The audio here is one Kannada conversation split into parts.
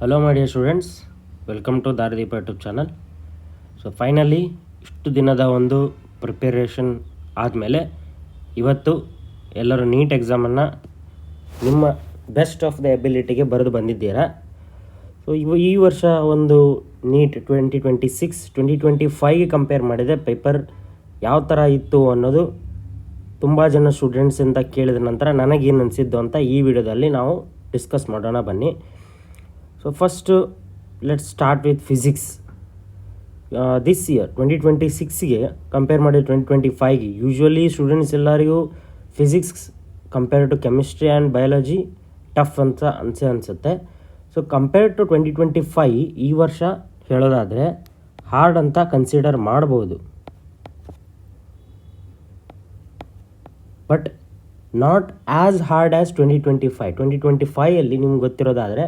Hello my dear students, welcome to Daarideepa YouTube channel. So finally ಇಷ್ಟು ದಿನದ ಒಂದು ಪ್ರಿಪರೇಷನ್ ಆದಮೇಲೆ ಇವತ್ತು ಎಲ್ಲರೂ ನೀಟ್ ಎಕ್ಸಾಮನ್ನು ನಿಮ್ಮ ಬೆಸ್ಟ್ ಆಫ್ ದ ಎಬಿಲಿಟಿಗೆ ಬರೆದು ಬಂದಿದ್ದೀರಾ. ಸೊ ಈ ವರ್ಷ ಒಂದು ನೀಟ್ 2026 2025ಗೆ ಕಂಪೇರ್ ಮಾಡಿದೆ ಪೇಪರ್ ಯಾವ ಥರ ಇತ್ತು ಅನ್ನೋದು ತುಂಬ ಜನ ಸ್ಟೂಡೆಂಟ್ಸಿಂದ ಕೇಳಿದ ನಂತರ ನನಗೇನು ಅನಿಸಿದ್ದು ಅಂತ ಈ ವಿಡಿಯೋದಲ್ಲಿ ನಾವು ಡಿಸ್ಕಸ್ ಮಾಡೋಣ ಬನ್ನಿ. So first let's start with physics. This year 2026ಗೆ ಕಂಪೇರ್ ಮಾಡಿ 2025ಗೆ ಯೂಶ್ವಲಿ ಸ್ಟೂಡೆಂಟ್ಸ್ ಎಲ್ಲರಿಗೂ physics compare to chemistry and biology tough ಅಂತ ಅನಿಸುತ್ತೆ. ಸೊ ಕಂಪೇರ್ ಟು 2025 ಈ ವರ್ಷ ಹೇಳೋದಾದರೆ ಹಾರ್ಡ್ ಅಂತ ಕನ್ಸಿಡರ್ ಮಾಡ್ಬೋದು, but not as hard as 2025 ನಿಮ್ಗೆ ಗೊತ್ತಿರೋದಾದರೆ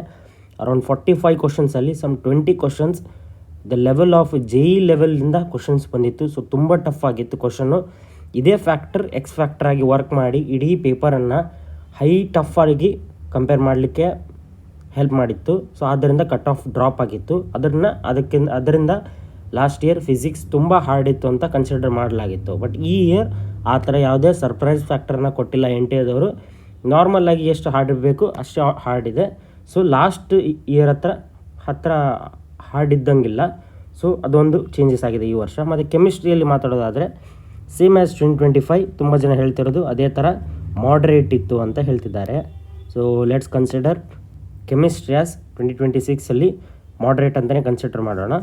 ಅರೌಂಡ್ 45 ಕ್ವಶನ್ಸಲ್ಲಿ some 20 questions the level of JEE ಲೆವೆಲಿಂದ ಕ್ವಶನ್ಸ್ ಬಂದಿತ್ತು. ಸೊ ತುಂಬ ಟಫ್ ಆಗಿತ್ತು ಕ್ವಶನ್ನು. ಇದೇ ಫ್ಯಾಕ್ಟರ್ ಎಕ್ಸ್ ಫ್ಯಾಕ್ಟರ್ ಆಗಿ ವರ್ಕ್ ಮಾಡಿ ಇಡೀ ಪೇಪರನ್ನು ಹೈ ಟಫ್ ಆಗಿ ಕಂಪೇರ್ ಮಾಡಲಿಕ್ಕೆ ಹೆಲ್ಪ್ ಮಾಡಿತ್ತು. ಸೊ ಆದ್ದರಿಂದ ಕಟ್ ಆಫ್ ಡ್ರಾಪ್ ಆಗಿತ್ತು. ಅದರಿಂದ ಲಾಸ್ಟ್ ಇಯರ್ ಫಿಸಿಕ್ಸ್ ತುಂಬ ಹಾರ್ಡ್ ಇತ್ತು ಅಂತ ಕನ್ಸಿಡರ್ ಮಾಡಲಾಗಿತ್ತು. ಬಟ್ ಈ ಇಯರ್ ಆ ಥರ ಯಾವುದೇ ಸರ್ಪ್ರೈಸ್ ಫ್ಯಾಕ್ಟರ್ನ ಕೊಟ್ಟಿಲ್ಲ. NTA ನಾರ್ಮಲಾಗಿ ಎಷ್ಟು ಹಾರ್ಡ್ ಇರಬೇಕು ಅಷ್ಟೇ ಹಾರ್ಡ್ ಇದೆ. ಸೊ ಲಾಸ್ಟ್ ಇಯರ್ ಹತ್ರ ಹಾರ್ಡ್ ಇದ್ದಂಗಿಲ್ಲ. ಸೊ ಅದೊಂದು ಚೇಂಜಸ್ ಆಗಿದೆ ಈ ವರ್ಷ. ಮತ್ತು ಕೆಮಿಸ್ಟ್ರಿಯಲ್ಲಿ ಮಾತಾಡೋದಾದರೆ ಸೇಮ್ ಆ್ಯಸ್ 2025 ತುಂಬ ಜನ ಹೇಳ್ತಿರೋದು ಅದೇ ಥರ ಮಾಡ್ರೇಟ್ ಇತ್ತು ಅಂತ ಹೇಳ್ತಿದ್ದಾರೆ. So let's consider chemistry as 2026 moderate ಅಂತಲೇ ಕನ್ಸಿಡರ್ ಮಾಡೋಣ.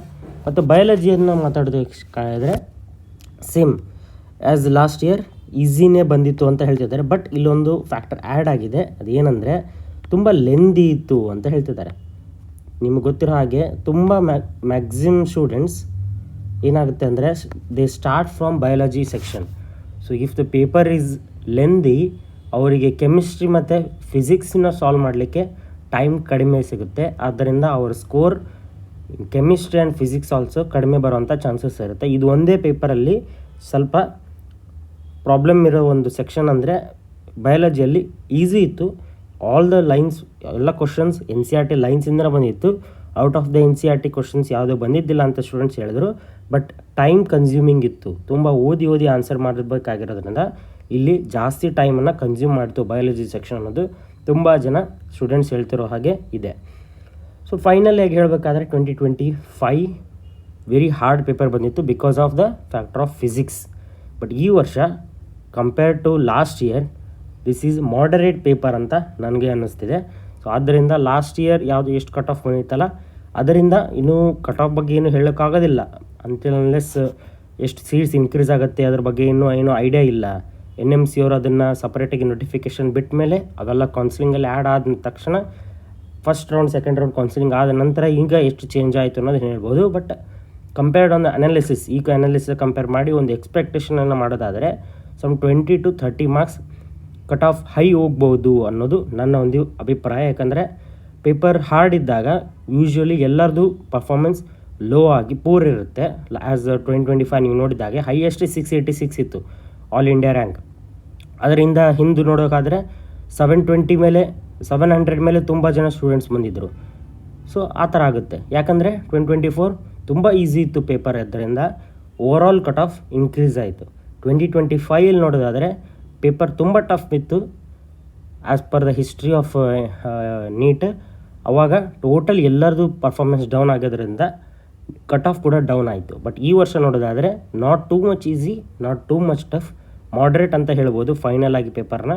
ಮತ್ತು ಬಯಾಲಜಿಯನ್ನು ಮಾತಾಡೋದಕ್ಕಾದರೆ ಸೇಮ್ ಆ್ಯಸ್ ಲಾಸ್ಟ್ ಇಯರ್ ಈಸಿನೇ ಬಂದಿತ್ತು ಅಂತ ಹೇಳ್ತಿದ್ದಾರೆ. ಬಟ್ ಇಲ್ಲೊಂದು ಫ್ಯಾಕ್ಟರ್ ಆ್ಯಡ್ ಆಗಿದೆ. ಅದೇನೆಂದರೆ ತುಂಬ ಲೆಂದಿ ಇತ್ತು ಅಂತ ಹೇಳ್ತಿದ್ದಾರೆ. ನಿಮ್ಗೆ ಗೊತ್ತಿರೋ ಹಾಗೆ ತುಂಬ ಮ್ಯಾಕ್ಸಿಮಮ್ ಸ್ಟೂಡೆಂಟ್ಸ್ ಏನಾಗುತ್ತೆ ಅಂದರೆ they start from biology section. So if the paper is lengthy ಅವರಿಗೆ ಕೆಮಿಸ್ಟ್ರಿ ಮತ್ತು ಫಿಸಿಕ್ಸನ್ನ ಸಾಲ್ವ್ ಮಾಡಲಿಕ್ಕೆ ಟೈಮ್ ಕಡಿಮೆ ಸಿಗುತ್ತೆ. ಆದ್ದರಿಂದ ಅವ್ರ score chemistry and physics also ಕಡಿಮೆ ಬರೋವಂಥ ಚಾನ್ಸಸ್ ಇರುತ್ತೆ. ಇದು ಒಂದೇ ಪೇಪರಲ್ಲಿ ಸ್ವಲ್ಪ ಪ್ರಾಬ್ಲಮ್ ಇರೋ ಒಂದು ಸೆಕ್ಷನ್ ಅಂದರೆ ಬಯಾಲಜಿಯಲ್ಲಿ ಈಸಿ ಇತ್ತು. ಆಲ್ ದ ಲೈನ್ಸ್ ಎಲ್ಲ ಕ್ವಶನ್ಸ್ NCERT ಲೈನ್ಸಿಂದ ಬಂದಿತ್ತು. Out of the NCERT questions ಯಾವುದೂ ಬಂದಿದ್ದಿಲ್ಲ ಅಂತ ಸ್ಟೂಡೆಂಟ್ಸ್ ಹೇಳಿದ್ರು. ಬಟ್ ಟೈಮ್ ಕನ್ಸ್ಯೂಮಿಂಗ್ ಇತ್ತು. ತುಂಬ ಓದಿ ಆನ್ಸರ್ ಮಾಡಬೇಕಾಗಿರೋದ್ರಿಂದ ಇಲ್ಲಿ ಜಾಸ್ತಿ ಟೈಮನ್ನು ಕನ್ಸ್ಯೂಮ್ ಮಾಡ್ತು ಬಯಾಲಜಿ ಸೆಕ್ಷನ್ ಅನ್ನೋದು ತುಂಬ ಜನ ಸ್ಟೂಡೆಂಟ್ಸ್ ಹೇಳ್ತಿರೋ ಹಾಗೆ ಇದೆ. ಸೊ ಫೈನಲಿಯಾಗಿ ಹೇಳಬೇಕಾದ್ರೆ 2025 ವೆರಿ ಹಾರ್ಡ್ ಪೇಪರ್ ಬಂದಿತ್ತು because of the factor of physics. But ಈ ವರ್ಷ compare to last year this is moderate paper ಅಂತ ನನಗೆ ಅನ್ನಿಸ್ತಿದೆ. ಸೊ ಆದ್ದರಿಂದ ಲಾಸ್ಟ್ ಇಯರ್ ಯಾವುದು ಎಷ್ಟು ಕಟ್ ಆಫ್ ಬಂದಿತ್ತಲ್ಲ ಅದರಿಂದ ಇನ್ನೂ ಕಟ್ ಆಫ್ ಬಗ್ಗೆ ಏನು ಹೇಳೋಕ್ಕಾಗೋದಿಲ್ಲ. ಅನ್ಲೆಸ್ ಎಷ್ಟು ಸೀಟ್ಸ್ ಇನ್ಕ್ರೀಸ್ ಆಗುತ್ತೆ ಅದ್ರ ಬಗ್ಗೆ ಏನೂ ಐಡಿಯಾ ಇಲ್ಲ. NMC ಅವರು ಅದನ್ನು ಸಪ್ರೇಟಾಗಿ ನೋಟಿಫಿಕೇಷನ್ ಬಿಟ್ಟ ಮೇಲೆ ಅವೆಲ್ಲ ಕೌನ್ಸಿಲಿಂಗಲ್ಲಿ ಆ್ಯಡ್ ಆದ ತಕ್ಷಣ first round second round counselling ಆದ ನಂತರ ಈಗ ಎಷ್ಟು ಚೇಂಜ್ ಆಯಿತು ಅನ್ನೋದು ಹೇಳ್ಬೋದು. But compared on the analysis, ಈಗ ಅನಾಲಿಸಿಸ್ ಕಂಪೇರ್ ಮಾಡಿ ಒಂದು ಎಕ್ಸ್ಪೆಕ್ಟೇಷನನ್ನು ಮಾಡೋದಾದರೆ some 20 to 30 marks cut off high ಹೋಗ್ಬೋದು ಅನ್ನೋದು ನನ್ನ ಒಂದು ಅಭಿಪ್ರಾಯ. ಯಾಕಂದರೆ ಪೇಪರ್ ಹಾರ್ಡ್ ಇದ್ದಾಗ ಯೂಶ್ವಲಿ ಎಲ್ಲರದು ಪರ್ಫಾರ್ಮೆನ್ಸ್ ಲೋ ಆಗಿ ಪೂರ್ ಇರುತ್ತೆ. ಆ್ಯಸ್ 2025 ನೀವು ನೋಡಿದಾಗೆ ಹೈಯೆಸ್ಟ್ 686 ಇತ್ತು ಆಲ್ ಇಂಡಿಯಾ ರ್ಯಾಂಕ್. ಅದರಿಂದ ಹಿಂದೆ ನೋಡೋಕ್ಕಾದರೆ 700 ಮೇಲೆ ತುಂಬ ಜನ ಸ್ಟೂಡೆಂಟ್ಸ್ ಬಂದಿದ್ದರು. ಸೊ ಆ ಥರ ಆಗುತ್ತೆ. ಯಾಕಂದರೆ 2024 ತುಂಬ ಈಸಿ ಇತ್ತು ಪೇಪರ್. ಆದ್ದರಿಂದ ಓವರಾಲ್ ಕಟ್ ಆಫ್ ಇನ್ಕ್ರೀಸ್ ಆಯಿತು. 2025 ನೋಡೋದಾದರೆ ಪೇಪರ್ ತುಂಬ ಟಫ್ ಇತ್ತು as per the history of neat. ಅವಾಗ ಟೋಟಲ್ ಎಲ್ಲರದು ಪರ್ಫಾರ್ಮೆನ್ಸ್ ಡೌನ್ ಆಗೋದ್ರಿಂದ ಕಟ್ ಆಫ್ ಕೂಡ ಡೌನ್ ಆಯಿತು. ಬಟ್ ಈ ವರ್ಷ ನೋಡೋದಾದರೆ not too much easy, not too much tough, moderate ಅಂತ ಹೇಳ್ಬೋದು ಫೈನಲ್ ಆಗಿ ಪೇಪರ್ನ.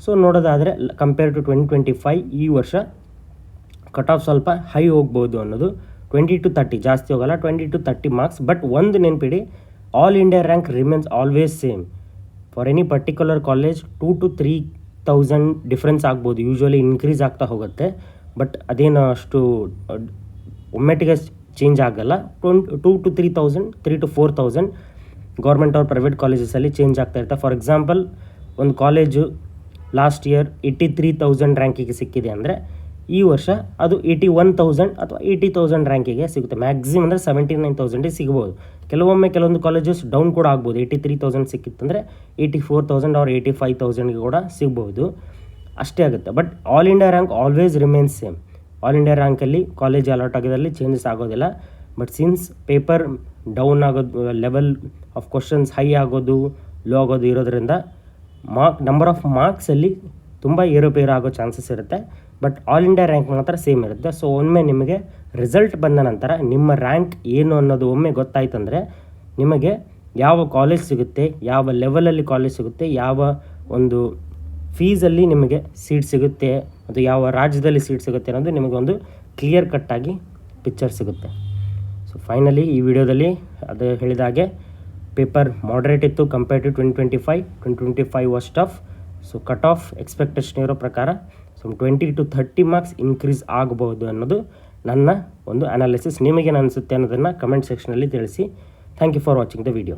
ಸೊ ನೋಡೋದಾದರೆ ಕಂಪೇರ್ ಟು 2025 ಈ ವರ್ಷ ಕಟ್ ಆಫ್ ಸ್ವಲ್ಪ ಹೈ ಹೋಗ್ಬೋದು ಅನ್ನೋದು. 20 to 30 ಜಾಸ್ತಿ ಹೋಗಲ್ಲ, 20 to 30 ಮಾರ್ಕ್ಸ್. ಬಟ್ ಒಂದು ನೆನಪಿಡಿ, all India rank remains always same. For any particular college 2,000 to 3,000 difference ಆಗ್ಬೋದು. ಯೂಶ್ವಲಿ ಇನ್ಕ್ರೀಸ್ ಆಗ್ತಾ ಹೋಗುತ್ತೆ. ಬಟ್ ಅದೇನು ಅಷ್ಟು ಒಮ್ಮೆಟ್ಟಿಗೆ ಚೇಂಜ್ ಆಗಲ್ಲ. 2,000 to 3,000, 3,000 to 4,000 ಗೌರ್ಮೆಂಟ್ ಅವ್ರ ಪ್ರೈವೇಟ್ ಕಾಲೇಜಸಲ್ಲಿ ಚೇಂಜ್ ಆಗ್ತಾ ಇರುತ್ತೆ. ಫಾರ್ ಎಕ್ಸಾಂಪಲ್ ಒಂದು ಕಾಲೇಜು ಲಾಸ್ಟ್ ಇಯರ್ 83,000 ರ್ಯಾಂಕಿಗೆ ಸಿಕ್ಕಿದೆ ಅಂದರೆ ಈ ವರ್ಷ ಅದು 81,000 ಅಥವಾ 80,000 ರ್ಯಾಂಕಿಗೆ ಸಿಗುತ್ತೆ. ಮ್ಯಾಕ್ಸಿಮಮ್ ಅಂದರೆ 79,000 ಸಿಗ್ಬೋದು. ಕೆಲವೊಂದು ಕಾಲೇಜಸ್ ಡೌನ್ ಕೂಡ ಆಗ್ಬೋದು. 83,000 ಸಿಕ್ಕಿತ್ತಂದರೆ 84,000 ಆರ್ 85,000ಗೆ ಕೂಡ ಸಿಗ್ಬೋದು. ಅಷ್ಟೇ ಆಗುತ್ತೆ. But all India rank always remains same. All India ರ್ಯಾಂಕಲ್ಲಿ ಕಾಲೇಜ್ ಅಲಾಟ್ ಆಗೋದ್ರಲ್ಲಿ ಚೇಂಜಸ್ ಆಗೋದಿಲ್ಲ. ಬಟ್ ಸಿನ್ಸ್ ಪೇಪರ್ ಡೌನ್ ಆಗೋದು, ಲೆವೆಲ್ ಆಫ್ ಕ್ವಶನ್ಸ್ ಹೈ ಆಗೋದು ಲೋ ಆಗೋದು ಇರೋದ್ರಿಂದ ನಂಬರ್ ಆಫ್ ಮಾರ್ಕ್ಸಲ್ಲಿ ತುಂಬ ಏರುಪೇರು ಆಗೋ ಚಾನ್ಸಸ್ ಇರುತ್ತೆ. ಬಟ್ ಆಲ್ ಇಂಡಿಯಾ ರ್ಯಾಂಕ್ ಮಾತ್ರ ಸೇಮ್ ಇರುತ್ತೆ. ಸೊ ಒಮ್ಮೆ ನಿಮಗೆ ರಿಸಲ್ಟ್ ಬಂದ ನಂತರ ನಿಮ್ಮ ರ್ಯಾಂಕ್ ಏನು ಅನ್ನೋದು ಒಮ್ಮೆ ಗೊತ್ತಾಯ್ತಂದರೆ ನಿಮಗೆ ಯಾವ ಕಾಲೇಜ್ ಸಿಗುತ್ತೆ, ಯಾವ ಲೆವೆಲಲ್ಲಿ ಕಾಲೇಜ್ ಸಿಗುತ್ತೆ, ಯಾವ ಒಂದು ಫೀಸಲ್ಲಿ ನಿಮಗೆ ಸೀಟ್ ಸಿಗುತ್ತೆ, ಅದು ಯಾವ ರಾಜ್ಯದಲ್ಲಿ ಸೀಟ್ ಸಿಗುತ್ತೆ ಅನ್ನೋದು ನಿಮಗೊಂದು ಕ್ಲಿಯರ್ ಕಟ್ಟಾಗಿ ಪಿಕ್ಚರ್ ಸಿಗುತ್ತೆ. ಸೊ ಫೈನಲಿ ಈ ವಿಡಿಯೋದಲ್ಲಿ ಅದು ಹೇಳಿದ ಹಾಗೆ ಪೇಪರ್ ಮಾಡ್ರೇಟ್ ಇತ್ತು compare to 2025 was tough. So cut off expectation ಇರೋ ಪ್ರಕಾರ ಸೊ 20 to 30 ಮಾರ್ಕ್ಸ್ ಇನ್ಕ್ರೀಸ್ ಆಗಬಹುದು ಅನ್ನೋದು ನನ್ನ ಒಂದು ಅನಾಲಿಸಿಸ್. ನಿಮಗೇನು ಅನಿಸುತ್ತೆ ಅನ್ನೋದನ್ನು ಕಮೆಂಟ್ ಸೆಕ್ಷನಲ್ಲಿ ತಿಳಿಸಿ. Thank you for watching the video.